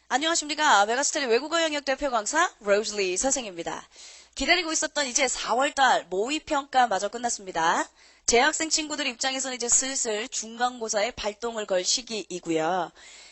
안녕하십니까. 메가스터디 외국어 영역 대표 강사 로즈리 선생입니다. 기다리고 있었던 이제 4월달 모의평가 마저 끝났습니다. 재학생 친구들 입장에서는 이제 슬슬 중간고사에 발동을 걸 시기이고요.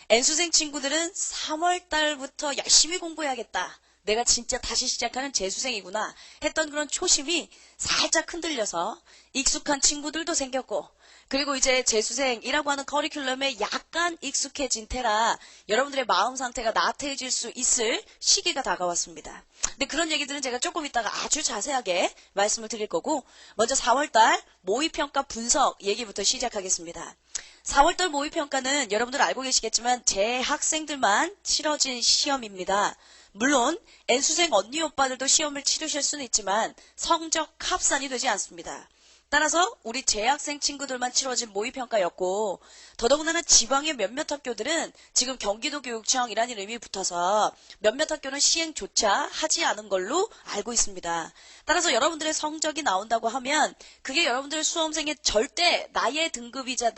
N수생 친구들은 3월달부터 열심히 공부해야겠다. 내가 진짜 다시 시작하는 재수생이구나 했던 그런 초심이 살짝 흔들려서 익숙한 친구들도 생겼고, 그리고 이제 재수생이라고 하는 커리큘럼에 약간 익숙해진 테라 여러분들의 마음 상태가 나태해질 수 있을 시기가 다가왔습니다. 근데 그런 얘기들은 제가 조금 이따가 아주 자세하게 말씀을 드릴 거고, 먼저 4월달 모의평가 분석 얘기부터 시작하겠습니다. 4월달 모의평가는 여러분들 알고 계시겠지만 재학생들만 치러진 시험입니다. 물론 N수생 언니 오빠들도 시험을 치르실 수는 있지만 성적 합산이 되지 않습니다. 따라서 우리 재학생 친구들만 치러진 모의평가였고, 더더군다나 지방의 몇몇 학교들은 지금 경기도교육청이라는 이름이 붙어서 몇몇 학교는 시행조차 하지 않은 걸로 알고 있습니다. 따라서 여러분들의 성적이 나온다고 하면 그게 여러분들의 수험생의 절대 나의 등급이자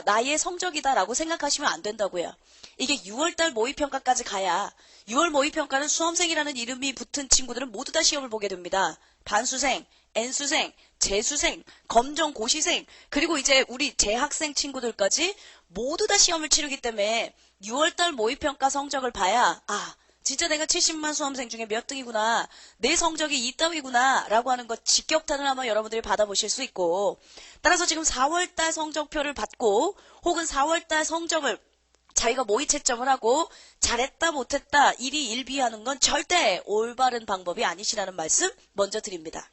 나의 성적이다라고 생각하시면 안 된다고요. 이게 6월달 모의평가까지 가야, 6월 모의평가는 수험생이라는 이름이 붙은 친구들은 모두 다 시험을 보게 됩니다. 반수생, N수생, 재수생, 검정고시생, 그리고 이제 우리 재학생 친구들까지 모두 다 시험을 치르기 때문에 6월달 모의평가 성적을 봐야, 진짜 내가 70만 수험생 중에 몇 등이구나, 내 성적이 이따위구나 라고 하는 것 직격탄을 아마 여러분들이 받아보실 수 있고, 따라서 지금 4월달 성적표를 받고 혹은 4월달 성적을 자기가 모의 채점을 하고 잘했다 못했다 일희일비하는 건 절대 올바른 방법이 아니시라는 말씀 먼저 드립니다.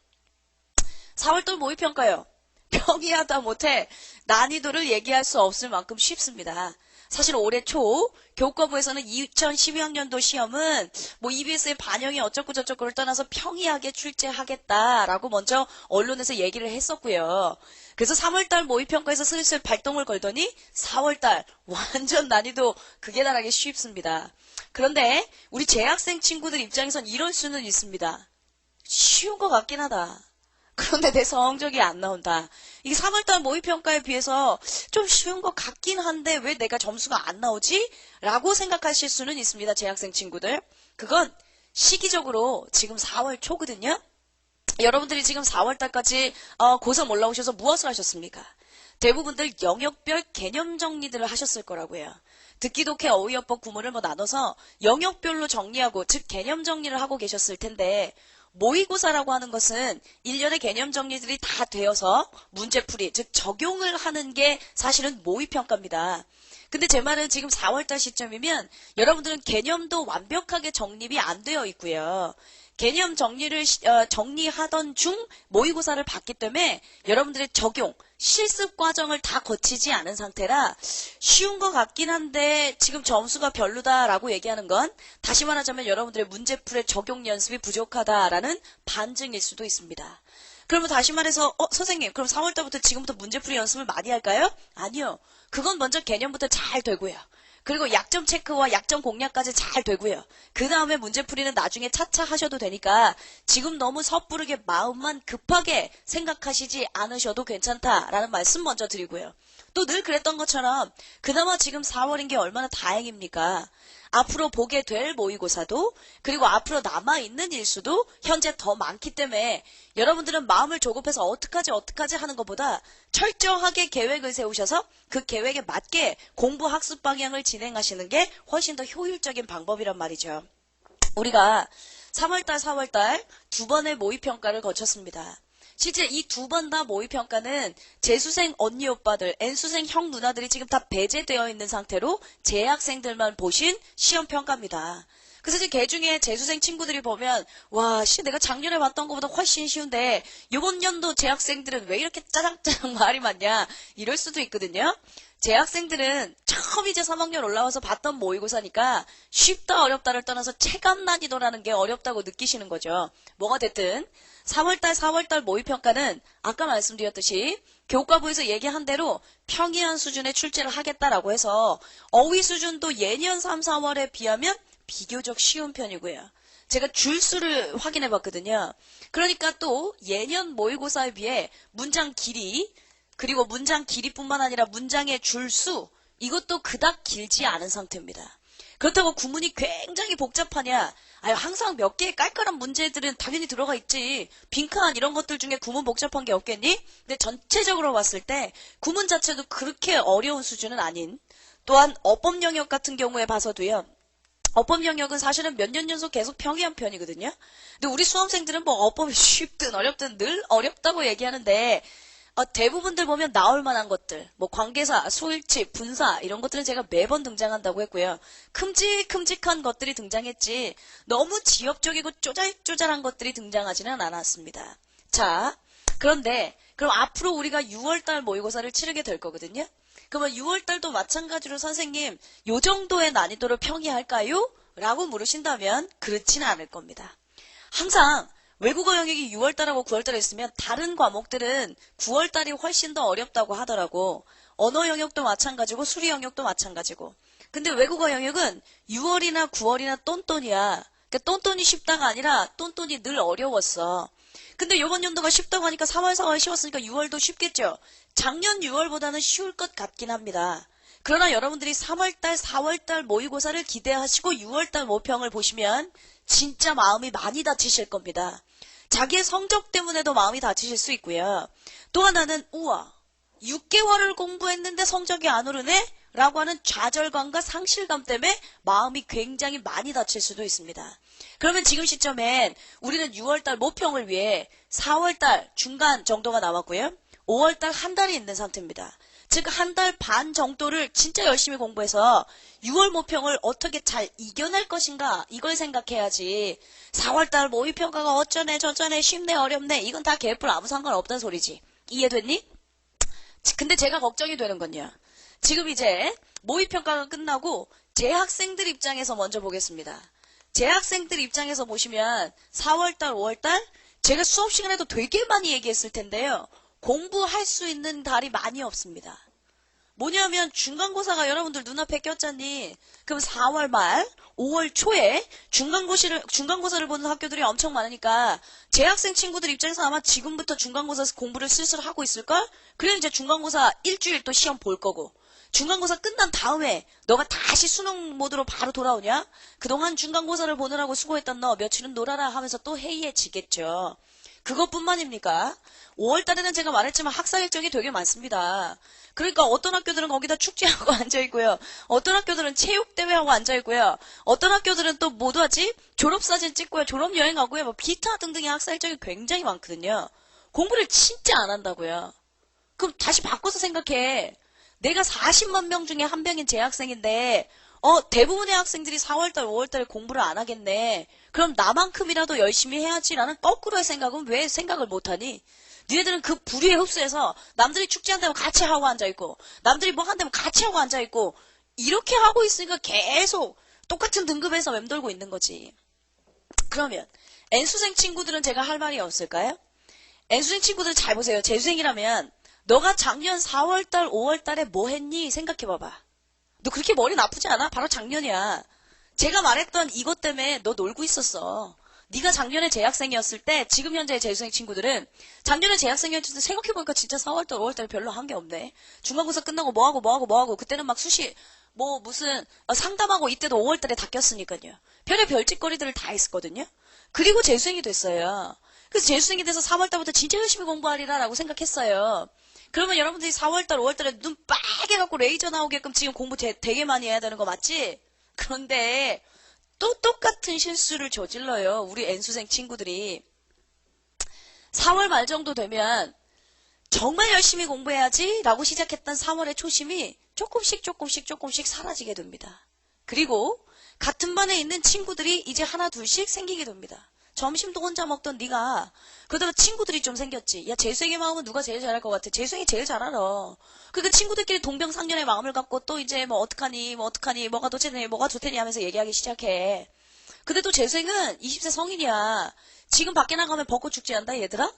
4월달 모의평가요. 평이하다 못해 난이도를 얘기할 수 없을 만큼 쉽습니다. 사실 올해 초 교육과부에서는 2012학년도 시험은 EBS의 반영이 어쩌고 저쩌고를 떠나서 평이하게 출제하겠다라고 먼저 언론에서 얘기를 했었고요. 그래서 3월달 모의평가에서 슬슬 발동을 걸더니 4월달 완전 난이도 극에 달하게 쉽습니다. 그런데 우리 재학생 친구들 입장에선 이럴 수는 있습니다. 쉬운 것 같긴 하다. 그런데 내 성적이 안 나온다. 이게 3월달 모의평가에 비해서 좀 쉬운 것 같긴 한데 왜 내가 점수가 안 나오지? 라고 생각하실 수는 있습니다. 재학생 친구들. 그건 시기적으로 지금 4월 초거든요. 여러분들이 지금 4월달까지 고3 올라오셔서 무엇을 하셨습니까? 대부분들 영역별 개념 정리들을 하셨을 거라고요. 듣기 좋게 어휘어법 구문을 나눠서 영역별로 정리하고, 즉 개념 정리를 하고 계셨을 텐데, 모의고사라고 하는 것은 일련의 개념 정리들이 다 되어서 문제풀이, 즉 적용을 하는 게 사실은 모의평가입니다. 근데 제 말은 지금 4월달 시점이면 여러분들은 개념도 완벽하게 정립이 안 되어 있고요. 개념 정리를 정리하던 중 모의고사를 봤기 때문에 여러분들의 적용, 실습 과정을 다 거치지 않은 상태라 쉬운 것 같긴 한데 지금 점수가 별로다라고 얘기하는 건, 다시 말하자면 여러분들의 문제풀의 적용 연습이 부족하다라는 반증일 수도 있습니다. 그러면 다시 말해서 선생님, 그럼 4월달부터 지금부터 문제풀이 연습을 많이 할까요? 아니요. 그건 먼저 개념부터 잘 되고요. 그리고 약점 체크와 약점 공략까지 잘 되고요. 그 다음에 문제풀이는 나중에 차차 하셔도 되니까 지금 너무 섣부르게 마음만 급하게 생각하시지 않으셔도 괜찮다라는 말씀 먼저 드리고요. 또 늘 그랬던 것처럼 그나마 지금 4월인 게 얼마나 다행입니까? 앞으로 보게 될 모의고사도, 그리고 앞으로 남아있는 일수도 현재 더 많기 때문에 여러분들은 마음을 조급해서 어떡하지 하는 것보다 철저하게 계획을 세우셔서 그 계획에 맞게 공부 학습 방향을 진행하시는 게 훨씬 더 효율적인 방법이란 말이죠. 우리가 3월달, 4월달 두 번의 모의평가를 거쳤습니다. 실제 이 두 번 다 모의평가는 재수생 언니 오빠들, N수생 형 누나들이 지금 다 배제되어 있는 상태로 재학생들만 보신 시험평가입니다. 그래서 이제 개 중에 재수생 친구들이 보면, 내가 작년에 봤던 것보다 훨씬 쉬운데 이번 연도 재학생들은 왜 이렇게 짜장짜장 말이 많냐, 이럴 수도 있거든요. 재학생들은 처음 이제 3학년 올라와서 봤던 모의고사니까 쉽다 어렵다를 떠나서 체감 난이도라는 게 어렵다고 느끼시는 거죠. 뭐가 됐든 3월달, 4월달 모의평가는 아까 말씀드렸듯이 교과부에서 얘기한 대로 평이한 수준의 출제를 하겠다라고 해서 어휘 수준도 예년 3, 4월에 비하면 비교적 쉬운 편이고요. 제가 줄수를 확인해 봤거든요. 그러니까 또 예년 모의고사에 비해 문장 길이, 그리고 문장 길이뿐만 아니라 문장의 줄수, 이것도 그닥 길지 않은 상태입니다. 그렇다고 구문이 굉장히 복잡하냐? 아유, 항상 몇 개의 깔깔한 문제들은 당연히 들어가 있지. 빈칸 이런 것들 중에 구문 복잡한 게 없겠니? 근데 전체적으로 봤을 때 구문 자체도 그렇게 어려운 수준은 아닌. 또한 어법 영역 같은 경우에 봐서도요. 어법 영역은 사실은 몇 년 연속 계속 평이한 편이거든요. 근데 우리 수험생들은 뭐 어법이 쉽든 어렵든 늘 어렵다고 얘기하는데 대부분들 보면 나올 만한 것들, 뭐 관계사, 소일치, 분사 이런 것들은 제가 매번 등장한다고 했고요. 큼직큼직한 것들이 등장했지 너무 지엽적이고 쪼잘쪼잘한 것들이 등장하지는 않았습니다. 자, 그런데 그럼 앞으로 우리가 6월달 모의고사를 치르게 될 거거든요. 그러면 6월달도 마찬가지로 선생님 요 정도의 난이도를 평이할까요? 라고 물으신다면 그렇지는 않을 겁니다. 항상 외국어 영역이 6월달하고 9월달에 있으면 다른 과목들은 9월달이 훨씬 더 어렵다고 하더라고. 언어 영역도 마찬가지고 수리 영역도 마찬가지고. 근데 외국어 영역은 6월이나 9월이나 똔똔이야. 그러니까 똔똔이 쉽다가 아니라 똔똔이 늘 어려웠어. 근데 이번 연도가 쉽다고 하니까 3월, 4월 쉬웠으니까 6월도 쉽겠죠. 작년 6월보다는 쉬울 것 같긴 합니다. 그러나 여러분들이 3월달, 4월달 모의고사를 기대하시고 6월달 모평을 보시면 진짜 마음이 많이 다치실 겁니다. 자기의 성적 때문에도 마음이 다치실 수 있고요. 또 하나는 우와 6개월을 공부했는데 성적이 안 오르네? 라고 하는 좌절감과 상실감 때문에 마음이 굉장히 많이 다칠 수도 있습니다. 그러면 지금 시점엔 우리는 6월달 모평을 위해 4월달 중간 정도가 남았고요. 5월달 한 달이 있는 상태입니다. 즉 한 달 반 정도를 진짜 열심히 공부해서 6월 모평을 어떻게 잘 이겨낼 것인가 이걸 생각해야지 4월달 모의평가가 어쩌네 저쩌네 쉽네 어렵네 이건 다 개뿔 아무 상관없다는 소리지. 이해됐니? 근데 제가 걱정이 되는 건요. 지금 이제 모의평가가 끝나고 재학생들 입장에서 먼저 보겠습니다. 재학생들 입장에서 보시면 4월달 5월달 제가 수업 시간에도 되게 많이 얘기했을 텐데요. 공부할 수 있는 달이 많이 없습니다. 뭐냐면 중간고사가 여러분들 눈앞에 꼈잖니. 그럼 4월 말, 5월 초에 중간고사를 보는 학교들이 엄청 많으니까 재학생 친구들 입장에서 아마 지금부터 중간고사 공부를 슬슬 하고 있을걸? 그래 이제 중간고사 일주일 또 시험 볼 거고 중간고사 끝난 다음에 너가 다시 수능 모드로 바로 돌아오냐? 그동안 중간고사를 보느라고 수고했던 너 며칠은 놀아라 하면서 또 해이해지겠죠. 그것뿐만입니까? 5월달에는 제가 말했지만 학사 일정이 되게 많습니다. 그러니까 어떤 학교들은 거기다 축제하고 앉아있고요. 어떤 학교들은 체육대회하고 앉아있고요. 어떤 학교들은 또 뭐 하지? 졸업사진 찍고요. 졸업여행하고요. 뭐 기타 등등의 학사 일정이 굉장히 많거든요. 공부를 진짜 안 한다고요. 그럼 다시 바꿔서 생각해. 내가 40만 명 중에 한 명인 재학생인데 대부분의 학생들이 4월달, 5월달에 공부를 안 하겠네. 그럼 나만큼이라도 열심히 해야지라는 거꾸로의 생각은 왜 생각을 못하니? 니네들은 그 부류에 흡수해서 남들이 축제한다면 같이 하고 앉아있고 남들이 뭐 한다면 같이 하고 앉아있고 이렇게 하고 있으니까 계속 똑같은 등급에서 맴돌고 있는 거지. 그러면 N수생 친구들은 제가 할 말이 없을까요? N수생 친구들 잘 보세요. 재수생이라면 너가 작년 4월달, 5월달에 뭐 했니? 생각해봐봐. 너 그렇게 머리 나쁘지 않아? 바로 작년이야. 제가 말했던 이것 때문에 너 놀고 있었어. 네가 작년에 재학생이었을 때 지금 현재의 재수생 친구들은 작년에 재학생이었을 때 생각해보니까 진짜 4월달 5월달 별로 한 게 없네. 중간고사 끝나고 뭐하고 그때는 막 수시 뭐 무슨 상담하고 이때도 5월달에 다 꼈으니까요. 별의 별짓거리들을 다 했었거든요. 그리고 재수생이 됐어요. 그래서 재수생이 돼서 3월달부터 진짜 열심히 공부하리라 라고 생각했어요. 그러면 여러분들이 4월달 5월달에 눈 빨개갖고 레이저 나오게끔 지금 공부 되게 많이 해야 되는 거 맞지? 그런데 또 똑같은 실수를 저질러요. 우리 N수생 친구들이. 4월 말 정도 되면 정말 열심히 공부해야지 라고 시작했던 3월의 초심이 조금씩 사라지게 됩니다. 그리고 같은 반에 있는 친구들이 이제 하나 둘씩 생기게 됩니다. 점심도 혼자 먹던 네가 그러다가 친구들이 좀 생겼지. 야 재수생의 마음은 누가 제일 잘할 것 같아? 재수생이 제일 잘 알아. 그러니까 친구들끼리 동병상련의 마음을 갖고 또 이제 뭐 어떡하니 뭐가 도대체 뭐가 좋대니 하면서 얘기하기 시작해. 근데 또 재수생은 20세 성인이야. 지금 밖에 나가면 벚꽃 축제한다 얘들아.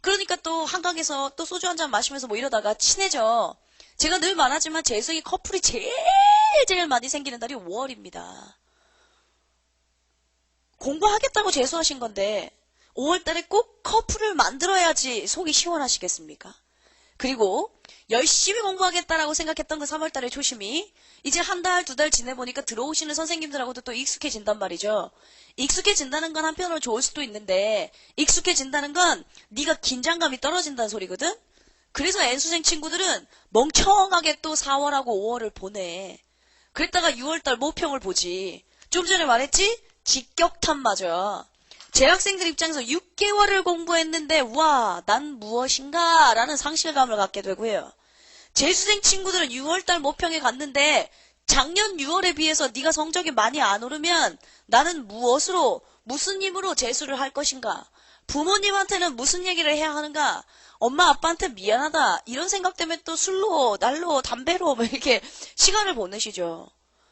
그러니까 또 한강에서 또 소주 한잔 마시면서 뭐 이러다가 친해져. 제가 늘 말하지만 재수생이 커플이 제일 많이 생기는 달이 5월입니다. 공부하겠다고 재수하신 건데 5월달에 꼭 커플을 만들어야지 속이 시원하시겠습니까? 그리고 열심히 공부하겠다라고 생각했던 그 3월달의 초심이 이제 한 달, 두 달 지내보니까 들어오시는 선생님들하고도 또 익숙해진단 말이죠. 익숙해진다는 건 한편으로 좋을 수도 있는데 익숙해진다는 건 네가 긴장감이 떨어진다는 소리거든. 그래서 N수생 친구들은 멍청하게 또 4월하고 5월을 보내. 그랬다가 6월달 모평을 보지. 좀 전에 말했지? 직격탄 맞아. 재학생들 입장에서 6개월을 공부했는데 와, 난 무엇인가? 라는 상실감을 갖게 되고요. 재수생 친구들은 6월달 모평에 갔는데 작년 6월에 비해서 네가 성적이 많이 안 오르면 나는 무엇으로, 무슨 힘으로 재수를 할 것인가? 부모님한테는 무슨 얘기를 해야 하는가? 엄마 아빠한테 미안하다 이런 생각 때문에 또 술로 날로 담배로 뭐 이렇게 시간을 보내시죠.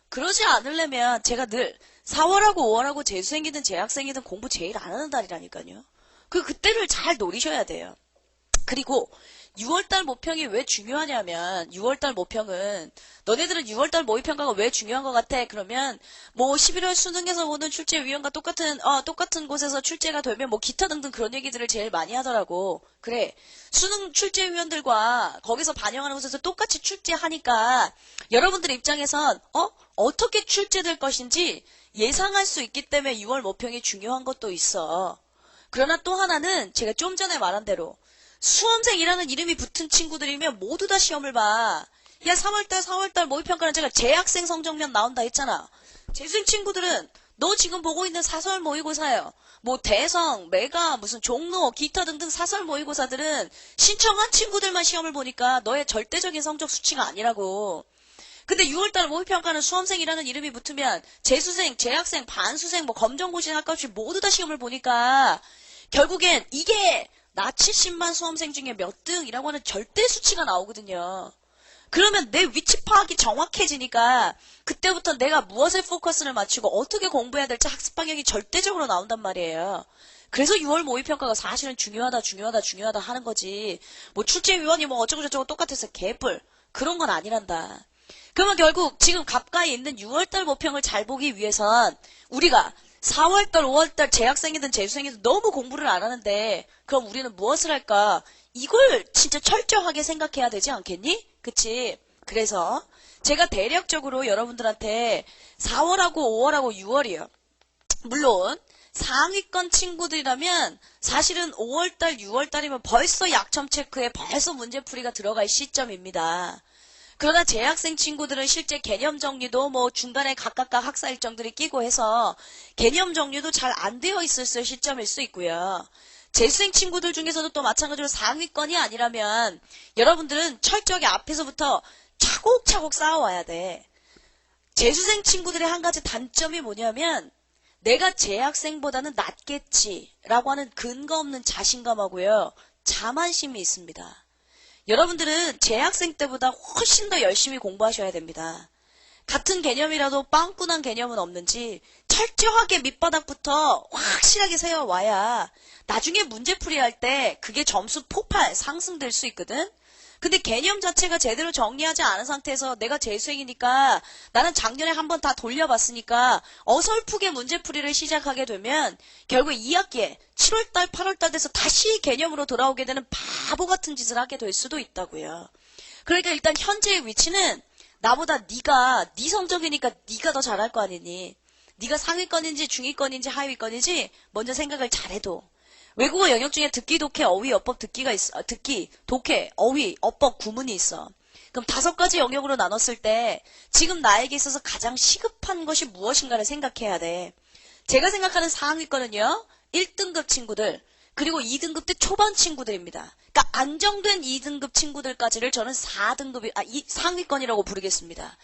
그러지 않으려면 제가 늘 4월하고 5월하고 재수생이든 재학생이든 공부 제일 안 하는 달이라니까요. 그때를 잘 노리셔야 돼요. 그리고 6월달 모평이 왜 중요하냐면 6월달 모평은 너네들은 6월달 모의평가가 왜 중요한 것 같아? 그러면 뭐 11월 수능에서 보는 출제위원과 똑같은 곳에서 출제가 되면 뭐 기타 등등 그런 얘기들을 제일 많이 하더라고. 그래. 수능 출제위원들과 거기서 반영하는 곳에서 똑같이 출제하니까 여러분들 입장에선 어떻게 출제될 것인지 예상할 수 있기 때문에 6월 모평이 중요한 것도 있어. 그러나 또 하나는 제가 좀 전에 말한 대로 수험생이라는 이름이 붙은 친구들이면 모두 다 시험을 봐. 야 3월달 4월달 모의평가는 제가 재학생 성적면 나온다 했잖아. 재수생 친구들은 너 지금 보고 있는 사설 모의고사요. 뭐 대성, 메가, 무슨 종로, 기타 등등 사설 모의고사들은 신청한 친구들만 시험을 보니까 너의 절대적인 성적 수치가 아니라고. 근데 6월달 모의평가는 수험생이라는 이름이 붙으면 재수생, 재학생, 반수생, 뭐 검정고시 할 것 없이 모두 다 시험을 보니까 결국엔 이게 나 70만 수험생 중에 몇 등이라고 하는 절대 수치가 나오거든요. 그러면 내 위치 파악이 정확해지니까 그때부터 내가 무엇에 포커스를 맞추고 어떻게 공부해야 될지 학습 방향이 절대적으로 나온단 말이에요. 그래서 6월 모의평가가 사실은 중요하다 하는 거지. 뭐 출제위원이 뭐 어쩌고저쩌고 똑같아서 개뿔. 그런 건 아니란다. 그러면 결국 지금 가까이 있는 6월달 모평을 잘 보기 위해선 우리가 4월달, 5월달 재학생이든 재수생이든 너무 공부를 안 하는데 그럼 우리는 무엇을 할까? 이걸 진짜 철저하게 생각해야 되지 않겠니? 그치? 그래서 제가 대략적으로 여러분들한테 4월하고 5월하고 6월이요. 물론 상위권 친구들이라면 사실은 5월달, 6월달이면 벌써 약점 체크에 벌써 문제풀이가 들어갈 시점입니다. 그러나 재학생 친구들은 실제 개념 정리도 뭐 중간에 각각 학사 일정들이 끼고 해서 개념 정리도 잘 안 되어 있을 시점일 수 있고요. 재수생 친구들 중에서도 또 마찬가지로 상위권이 아니라면 여러분들은 철저하게 앞에서부터 차곡차곡 쌓아와야 돼. 재수생 친구들의 한 가지 단점이 뭐냐면 내가 재학생보다는 낫겠지라고 하는 근거 없는 자신감하고요. 자만심이 있습니다. 여러분들은 재학생 때보다 훨씬 더 열심히 공부하셔야 됩니다. 같은 개념이라도 빵꾸난 개념은 없는지 철저하게 밑바닥부터 확실하게 세워와야 나중에 문제풀이 할 때 그게 점수 폭발 상승될 수 있거든. 근데 개념 자체가 제대로 정리하지 않은 상태에서 내가 재수생이니까 나는 작년에 한번 다 돌려봤으니까 어설프게 문제풀이를 시작하게 되면 결국 2학기에 7월달 8월달 돼서 다시 개념으로 돌아오게 되는 바보 같은 짓을 하게 될 수도 있다고요. 그러니까 일단 현재의 위치는 나보다 네가 네 성적이니까 네가 더 잘할 거 아니니. 네가 상위권인지 중위권인지 하위권인지 먼저 생각을 잘해도. 외국어 영역 중에 듣기, 독해, 어휘, 어법, 듣기가 있어. 듣기, 독해, 어휘, 어법, 구문이 있어. 그럼 5가지 영역으로 나눴을 때 지금 나에게 있어서 가장 시급한 것이 무엇인가를 생각해야 돼. 제가 생각하는 상위권은요. 1등급 친구들 그리고 2등급 때 초반 친구들입니다. 그러니까 안정된 2등급 친구들까지를 저는 4등급이 상위권이라고 부르겠습니다.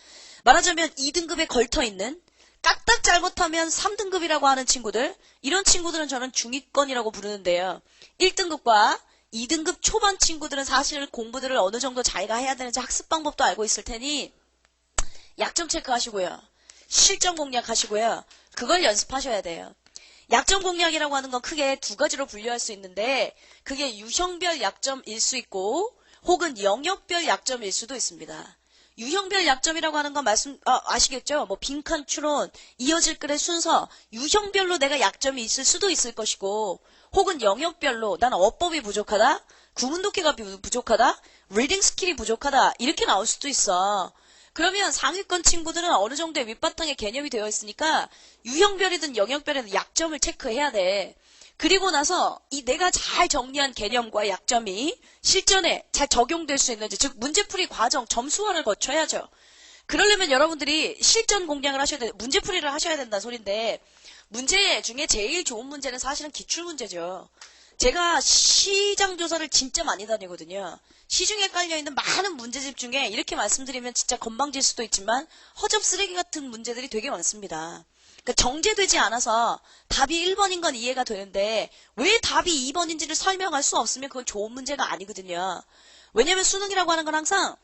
말하자면 2등급에 걸터있는 까딱 잘못하면 3등급이라고 하는 친구들, 이런 친구들은 저는 중위권이라고 부르는데요. 1등급과 2등급 초반 친구들은 사실 공부들을 어느 정도 자기가 해야 되는지 학습 방법도 알고 있을 테니 약점 체크하시고요. 실전 공략하시고요. 그걸 연습하셔야 돼요. 약점 공략이라고 하는 건 크게 2가지로 분류할 수 있는데 그게 유형별 약점일 수 있고 혹은 영역별 약점일 수도 있습니다. 유형별 약점이라고 하는 건 아시겠죠? 뭐 빈칸 추론, 이어질 글의 순서, 유형별로 내가 약점이 있을 수도 있을 것이고 혹은 영역별로 나는 어법이 부족하다, 구문 독해가 부족하다, 리딩 스킬이 부족하다. 이렇게 나올 수도 있어. 그러면 상위권 친구들은 어느 정도의 밑바탕에 개념이 되어 있으니까 유형별이든 영역별이든 약점을 체크해야 돼. 그리고 나서 이 내가 잘 정리한 개념과 약점이 실전에 잘 적용될 수 있는지, 즉 문제풀이 과정 점수화를 거쳐야죠. 그러려면 여러분들이 실전 공략을 하셔야 돼. 문제풀이를 하셔야 된다는 소린데, 문제 중에 제일 좋은 문제는 사실은 기출문제죠. 제가 시장 조사를 진짜 많이 다니거든요. 시중에 깔려있는 많은 문제집 중에 이렇게 말씀드리면 진짜 건방질 수도 있지만 허접 쓰레기 같은 문제들이 되게 많습니다. 그러니까 정제되지 않아서 답이 1번인 건 이해가 되는데 왜 답이 2번인지를 설명할 수 없으면 그건 좋은 문제가 아니거든요. 왜냐면 수능이라고 하는 건 항상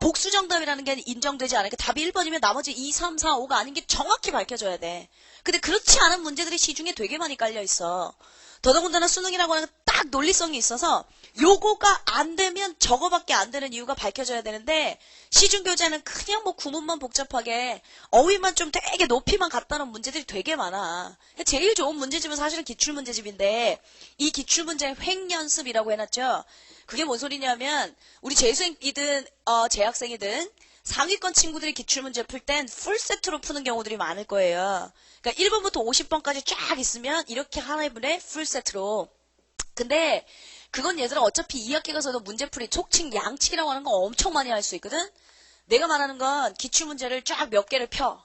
복수 정답이라는 게 인정되지 않으니까 답이 1번이면 나머지 2, 3, 4, 5가 아닌 게 정확히 밝혀져야 돼. 근데 그렇지 않은 문제들이 시중에 되게 많이 깔려있어. 더더군다나 수능이라고 하는 건 딱 논리성이 있어서 요거가 안 되면 저거밖에 안 되는 이유가 밝혀져야 되는데 시중교재는 그냥 뭐 구문만 복잡하게 어휘만 좀 되게 높이만 갖다 놓은 문제들이 되게 많아. 제일 좋은 문제집은 사실은 기출문제집인데 이 기출문제 횡연습이라고 해놨죠. 그게 뭔 소리냐면 우리 재수생이든 재학생이든 상위권 친구들이 기출문제 풀 땐 풀세트로 푸는 경우들이 많을 거예요. 그러니까 1번부터 50번까지 쫙 있으면 이렇게 하나분에 풀세트로. 근데 그건 얘들아 어차피 2학기 가서도 문제풀이 촉칙 양칙이라고 하는 거 엄청 많이 할 수 있거든. 내가 말하는 건 기출문제를 쫙 몇 개를 펴.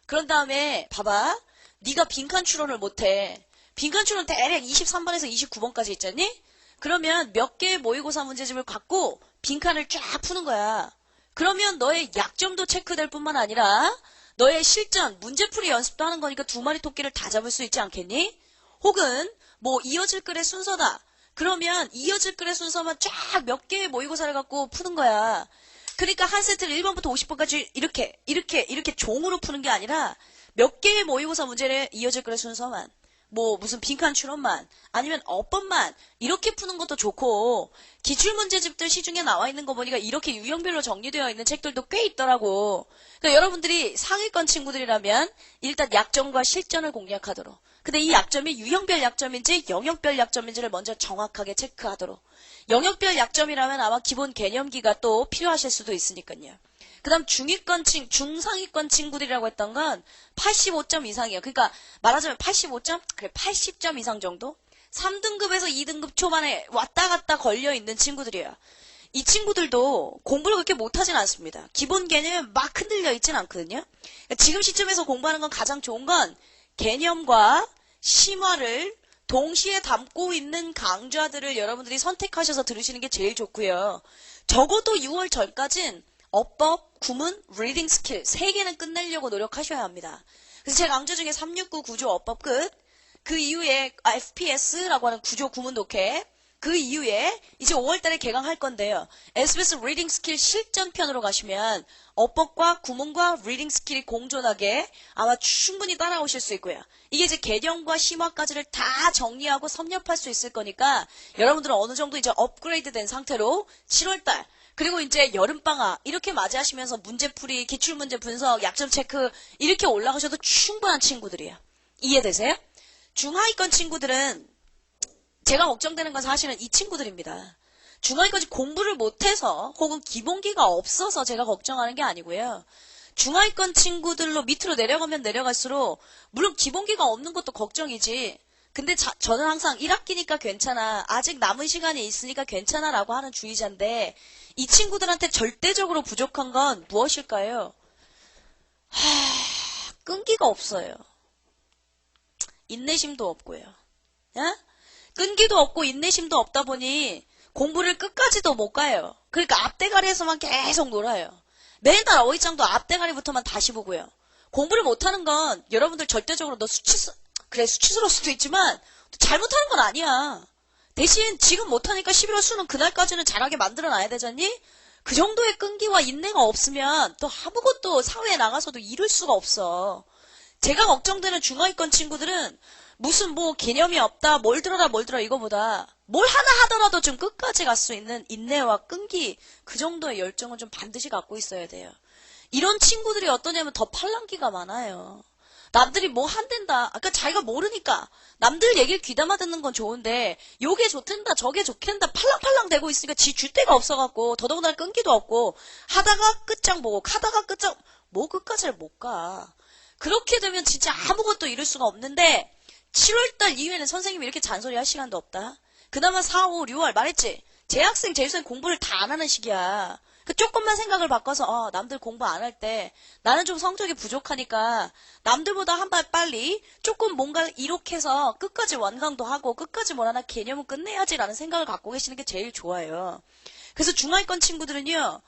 그런 다음에 봐봐. 네가 빈칸 추론을 못해. 빈칸 추론 대략 23번에서 29번까지 있잖니? 그러면 몇 개의 모의고사 문제집을 갖고 빈칸을 쫙 푸는 거야. 그러면 너의 약점도 체크될 뿐만 아니라 너의 실전, 문제풀이 연습도 하는 거니까 두 마리 토끼를 다 잡을 수 있지 않겠니? 혹은 뭐 이어질 글의 순서다. 그러면 이어질 글의 순서만 쫙 몇 개의 모의고사를 갖고 푸는 거야. 그러니까 한 세트를 1번부터 50번까지 이렇게 종으로 푸는 게 아니라 몇 개의 모의고사 문제를 이어질 글의 순서만. 뭐 무슨 빈칸 추론만 아니면 어법만 이렇게 푸는 것도 좋고 기출문제집들 시중에 나와 있는 거 보니까 이렇게 유형별로 정리되어 있는 책들도 꽤 있더라고. 그러니까 여러분들이 상위권 친구들이라면 일단 약점과 실전을 공략하도록. 근데 이 약점이 유형별 약점인지 영역별 약점인지를 먼저 정확하게 체크하도록. 영역별 약점이라면 아마 기본 개념기가 또 필요하실 수도 있으니까요. 그 다음 중상위권 친구들이라고 했던 건 85점 이상이에요. 그러니까 말하자면 85점? 그래 80점 이상 정도? 3등급에서 2등급 초반에 왔다 갔다 걸려있는 친구들이에요. 이 친구들도 공부를 그렇게 못하진 않습니다. 기본 개념이 막 흔들려 있진 않거든요. 그러니까 지금 시점에서 공부하는 건 가장 좋은 건 개념과 심화를 동시에 담고 있는 강좌들을 여러분들이 선택하셔서 들으시는 게 제일 좋고요. 적어도 6월 전까진 어법, 구문, 리딩 스킬 3개는 끝내려고 노력하셔야 합니다. 그래서 제 강좌 중에 369 구조 어법 끝, 그 이후에 FPS라고 하는 구조 구문 독해, 그 이후에 이제 5월달에 개강할 건데요. SBS 리딩 스킬 실전편으로 가시면 어법과 구문과 리딩 스킬이 공존하게 아마 충분히 따라오실 수 있고요. 이게 이제 개념과 심화까지를 다 정리하고 섭렵할 수 있을 거니까 여러분들은 어느 정도 이제 업그레이드 된 상태로 7월달 그리고 이제 여름방학 이렇게 맞이하시면서 문제풀이, 기출문제 분석, 약점 체크 이렇게 올라가셔도 충분한 친구들이에요. 이해되세요? 중하위권 친구들은 제가 걱정되는 건 사실은 이 친구들입니다. 중하위까지 공부를 못해서 혹은 기본기가 없어서 제가 걱정하는 게 아니고요. 중하위권 친구들로 밑으로 내려가면 내려갈수록 물론 기본기가 없는 것도 걱정이지. 근데 저는 항상 1학기니까 괜찮아. 아직 남은 시간이 있으니까 괜찮아 라고 하는 주의자인데 이 친구들한테 절대적으로 부족한 건 무엇일까요? 끈기가 없어요. 인내심도 없고요. 야? 끈기도 없고 인내심도 없다 보니 공부를 끝까지도 못 가요. 그러니까 앞대가리에서만 계속 놀아요. 맨날 어휘장도 앞대가리부터만 다시 보고요. 공부를 못하는 건 여러분들 절대적으로 너 수치스러울 수도 있지만 잘못하는 건 아니야. 대신 지금 못하니까 11월 수능 그날까지는 잘하게 만들어놔야 되잖니? 그 정도의 끈기와 인내가 없으면 또 아무것도 사회에 나가서도 이룰 수가 없어. 제가 걱정되는 중하위권 친구들은 무슨 뭐 개념이 없다, 뭘 들어라 이거보다 뭘 하나 하더라도 좀 끝까지 갈 수 있는 인내와 끈기, 그 정도의 열정은 좀 반드시 갖고 있어야 돼요. 이런 친구들이 어떠냐면 더 팔랑귀가 많아요. 남들이 뭐 한댄다. 아까 자기가 모르니까. 남들 얘기를 귀담아 듣는 건 좋은데 요게 좋댄다 저게 좋댄다 팔랑팔랑 대고 있으니까 지 줏대가 없어갖고 더더군다나 끈기도 없고 하다가 끝장 보고 가다가 끝장 뭐 끝까지를 못 가. 그렇게 되면 진짜 아무것도 이룰 수가 없는데 7월달 이후에는 선생님이 이렇게 잔소리 할 시간도 없다. 그나마 4, 5, 6월 말했지. 재학생, 재수생 공부를 다 안 하는 시기야. 그 조금만 생각을 바꿔서 남들 공부 안 할 때 나는 좀 성적이 부족하니까 남들보다 한 발 빨리 조금 뭔가를 이룩해서 끝까지 완강도 하고 끝까지 뭘 하나 개념은 끝내야지라는 생각을 갖고 계시는 게 제일 좋아요. 그래서 중하위권 친구들은요.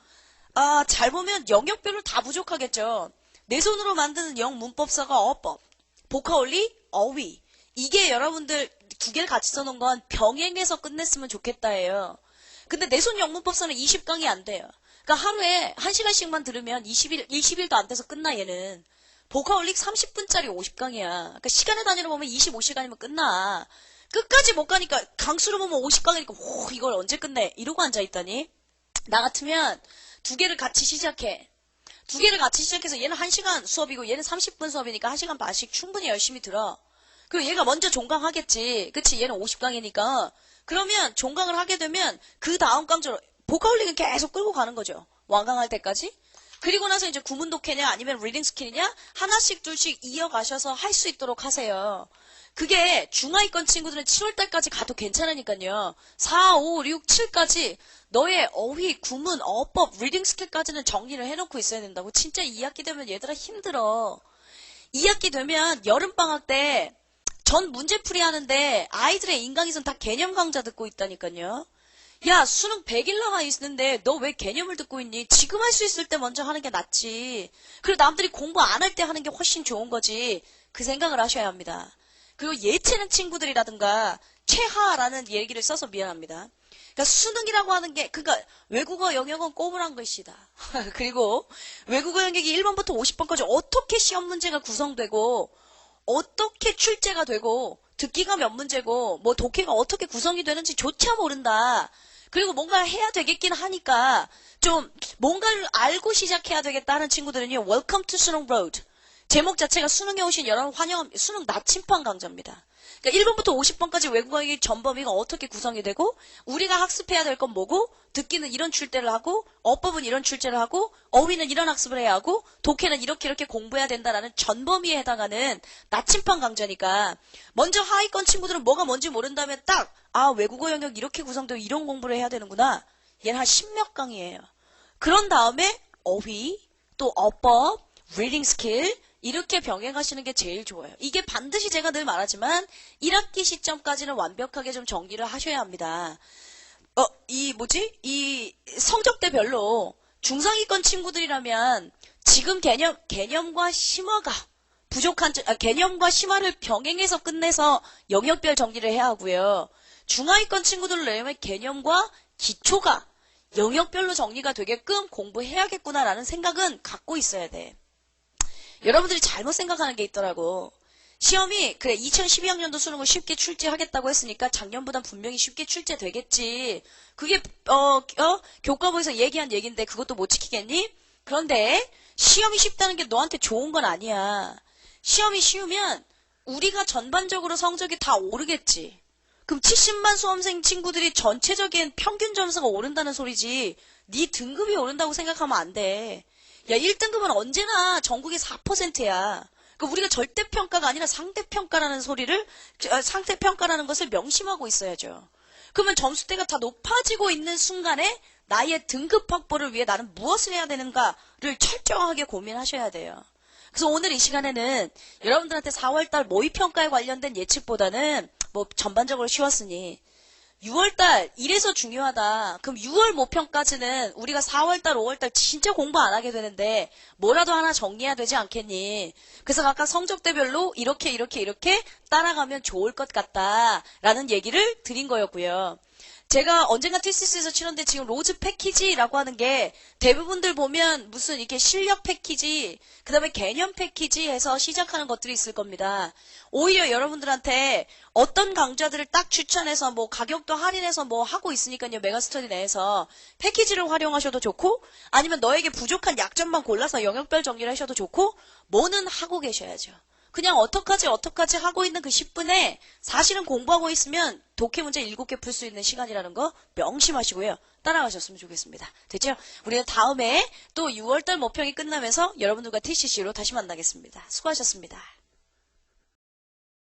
잘 보면 영역별로 다 부족하겠죠. 내 손으로 만드는 영문법사가 어법, 보카올리, 어휘. 이게 여러분들 두 개를 같이 써놓은 건 병행해서 끝냈으면 좋겠다예요. 근데 내 손 영문법사는 20강이 안 돼요. 그러니까 하루에 1시간씩만 들으면 20일도 안 돼서 끝나 얘는. 보카올릭 30분짜리 50강이야. 그러니까 시간의 단위로 보면 25시간이면 끝나. 끝까지 못 가니까 강수로 보면 50강이니까 오 이걸 언제 끝내? 이러고 앉아있다니. 나 같으면 두 개를 같이 시작해. 두 개를 같이 시작해서 얘는 1시간 수업이고 얘는 30분 수업이니까 1시간 반씩 충분히 열심히 들어. 그리고 얘가 먼저 종강하겠지. 그치? 얘는 50강이니까. 그러면 종강을 하게 되면 그 다음 강좌로 보카올릭은 계속 끌고 가는 거죠. 완강할 때까지. 그리고 나서 이제 구문 독해냐 아니면 리딩 스킬이냐 하나씩 둘씩 이어가셔서 할 수 있도록 하세요. 그게 중하위권 친구들은 7월달까지 가도 괜찮으니까요. 4, 5, 6, 7까지 너의 어휘, 구문, 어법, 리딩 스킬까지는 정리를 해놓고 있어야 된다고. 진짜 2학기 되면 얘들아 힘들어. 2학기 되면 여름방학 때 전 문제풀이 하는데 아이들의 인강에선 다 개념 강좌 듣고 있다니까요. 야 수능 100일 남아 있는데 너 왜 개념을 듣고 있니? 지금 할 수 있을 때 먼저 하는 게 낫지. 그리고 남들이 공부 안 할 때 하는 게 훨씬 좋은 거지. 그 생각을 하셔야 합니다. 그리고 예체능 친구들이라든가 최하라는 얘기를 써서 미안합니다. 그러니까 수능이라고 하는 게 그러니까 외국어 영역은 꼬물한 것이다. 그리고 외국어 영역이 1번부터 50번까지 어떻게 시험 문제가 구성되고 어떻게 출제가 되고 듣기가 몇 문제고 뭐 독해가 어떻게 구성이 되는지조차 모른다. 그리고 뭔가 해야 되겠긴 하니까 좀 뭔가를 알고 시작해야 되겠다는 친구들은요. Welcome to 수능 Road. 제목 자체가 수능에 오신 여러분 환영합니다. 수능 나침판 강좌입니다. 그러니까 1번부터 50번까지 외국어의 전범위가 어떻게 구성이 되고 우리가 학습해야 될 건 뭐고 듣기는 이런 출제를 하고 어법은 이런 출제를 하고 어휘는 이런 학습을 해야 하고 독해는 이렇게 공부해야 된다라는 전범위에 해당하는 나침판 강좌니까 먼저 하위권 친구들은 뭐가 뭔지 모른 다음에 딱 외국어 영역 이렇게 구성되고 이런 공부를 해야 되는구나. 얘는 한 10몇 강이에요. 그런 다음에 어휘 또 어법, 리딩 스킬 이렇게 병행하시는 게 제일 좋아요. 이게 반드시 제가 늘 말하지만 1학기 시점까지는 완벽하게 좀 정리를 하셔야 합니다. 이 성적대별로 중상위권 친구들이라면 지금 개념과 심화가 부족한, 개념과 심화를 병행해서 끝내서 영역별 정리를 해야 하고요. 중하위권 친구들을 내면 개념과 기초가 영역별로 정리가 되게끔 공부해야겠구나라는 생각은 갖고 있어야 돼. 여러분들이 잘못 생각하는 게 있더라고. 시험이 그래 2012학년도 수능을 쉽게 출제하겠다고 했으니까 작년보단 분명히 쉽게 출제되겠지. 그게 교과서에서 얘기한 얘기인데 그것도 못 지키겠니? 그런데 시험이 쉽다는 게 너한테 좋은 건 아니야. 시험이 쉬우면 우리가 전반적으로 성적이 다 오르겠지. 그럼 70만 수험생 친구들이 전체적인 평균 점수가 오른다는 소리지 네 등급이 오른다고 생각하면 안 돼. 야 1등급은 언제나 전국의 4%야. 그러니까 우리가 절대평가가 아니라 상대평가라는 상대평가라는 것을 명심하고 있어야죠. 그러면 점수대가 다 높아지고 있는 순간에 나의 등급 확보를 위해 나는 무엇을 해야 되는가를 철저하게 고민하셔야 돼요. 그래서 오늘 이 시간에는 여러분들한테 4월달 모의평가에 관련된 예측보다는 뭐 전반적으로 쉬웠으니 6월달 이래서 중요하다. 그럼 6월 모평까지는 우리가 4월달 5월달 진짜 공부 안 하게 되는데 뭐라도 하나 정리해야 되지 않겠니? 그래서 각각 성적대별로 이렇게 따라가면 좋을 것 같다라는 얘기를 드린 거였고요. 제가 언젠가 TCC에서 치렀는데 지금 로즈 패키지라고 하는 게 대부분들 보면 무슨 이렇게 실력 패키지, 그 다음에 개념 패키지 해서 시작하는 것들이 있을 겁니다. 오히려 여러분들한테 어떤 강좌들을 딱 추천해서 뭐 가격도 할인해서 뭐 하고 있으니까요. 메가스터디 내에서 패키지를 활용하셔도 좋고 아니면 너에게 부족한 약점만 골라서 영역별 정리를 하셔도 좋고 뭐는 하고 계셔야죠. 그냥 어떡하지 하고 있는 그 10분에 사실은 공부하고 있으면 독해 문제 7개 풀 수 있는 시간이라는 거 명심하시고요. 따라가셨으면 좋겠습니다. 됐죠? 우리는 다음에 또 6월달 모평이 끝나면서 여러분들과 TCC로 다시 만나겠습니다. 수고하셨습니다.